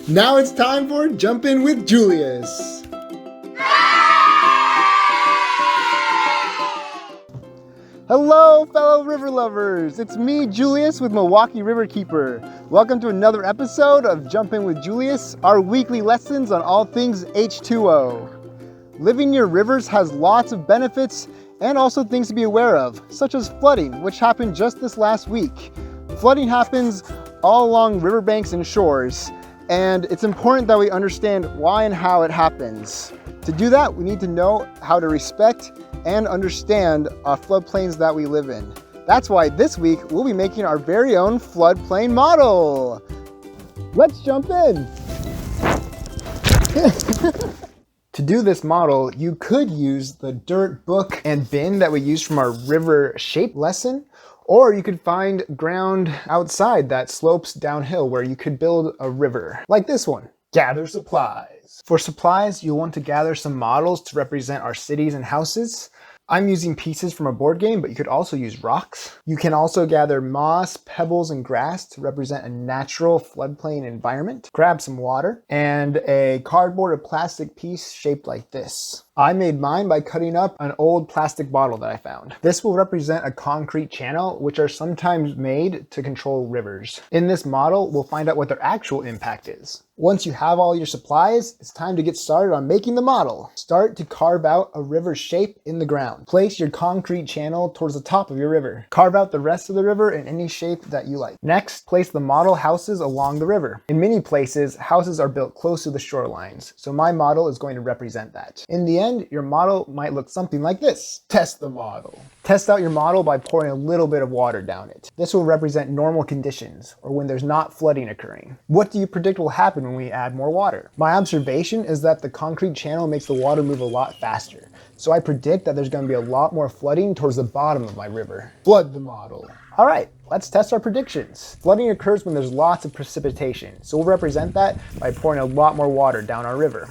Now it's time for Jump In with Julius. Hello, fellow river lovers. It's me, Julius, with Milwaukee Riverkeeper. Welcome to another episode of Jump In with Julius, our weekly lessons on all things H2O. Living near rivers has lots of benefits and also things to be aware of, such as flooding, which happened just this last week. Flooding happens all along riverbanks and shores, and it's important that we understand why and how it happens. To do that, we need to know how to respect and understand our floodplains that we live in. That's why this week we'll be making our very own floodplain model. Let's jump in. To do this model, you could use the dirt book and bin that we used from our river shape lesson, or you could find ground outside that slopes downhill where you could build a river, like this one. Gather supplies. For supplies, you'll want to gather some models to represent our cities and houses. I'm using pieces from a board game, but you could also use rocks. You can also gather moss, pebbles, and grass to represent a natural floodplain environment. Grab some water and a cardboard or plastic piece shaped like this. I made mine by cutting up an old plastic bottle that I found. This will represent a concrete channel, which are sometimes made to control rivers. In this model, we'll find out what their actual impact is. Once you have all your supplies, it's time to get started on making the model. Start to carve out a river shape in the ground. Place your concrete channel towards the top of your river. Carve out the rest of the river in any shape that you like. Next, place the model houses along the river. In many places, houses are built close to the shorelines, so my model is going to represent that. In the end, your model might look something like this. Test the model. Test out your model by pouring a little bit of water down it. This will represent normal conditions, or when there's not flooding occurring. What do you predict will happen when we add more water? My observation is that the concrete channel makes the water move a lot faster. So I predict that there's going to be a lot more flooding towards the bottom of my river. Flood the model. All right, let's test our predictions. Flooding occurs when there's lots of precipitation, so we'll represent that by pouring a lot more water down our river.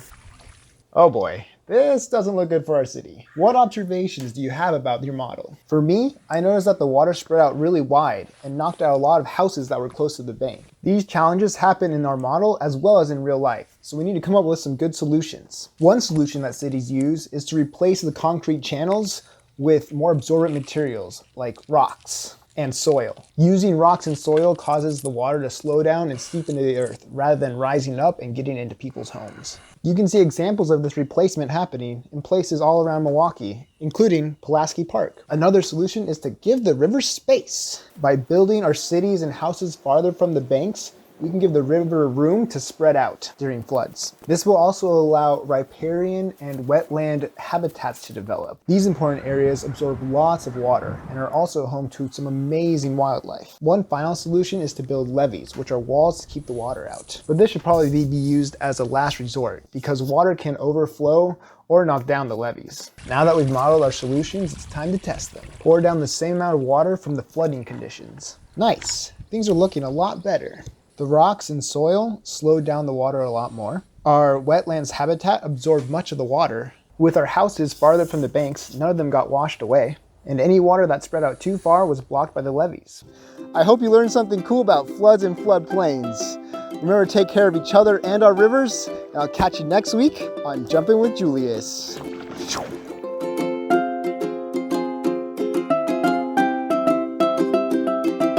Oh boy, this doesn't look good for our city. What observations do you have about your model? For me, I noticed that the water spread out really wide and knocked out a lot of houses that were close to the bank. These challenges happen in our model as well as in real life, so we need to come up with some good solutions. One solution that cities use is to replace the concrete channels with more absorbent materials like rocks and soil. Using rocks and soil causes the water to slow down and seep into the earth rather than rising up and getting into people's homes. You can see examples of this replacement happening in places all around Milwaukee, including Pulaski Park. Another solution is to give the river space. By building our cities and houses farther from the banks, we can give the river room to spread out during floods. This will also allow riparian and wetland habitats to develop. These important areas absorb lots of water and are also home to some amazing wildlife. One final solution is to build levees, which are walls to keep the water out. But this should probably be used as a last resort because water can overflow or knock down the levees. Now that we've modeled our solutions, it's time to test them. Pour down the same amount of water from the flooding conditions. Nice, things are looking a lot better. The rocks and soil slowed down the water a lot more. Our wetlands habitat absorbed much of the water. With our houses farther from the banks, none of them got washed away. And any water that spread out too far was blocked by the levees. I hope you learned something cool about floods and floodplains. Remember to take care of each other and our rivers. And I'll catch you next week on Jumping with Julius.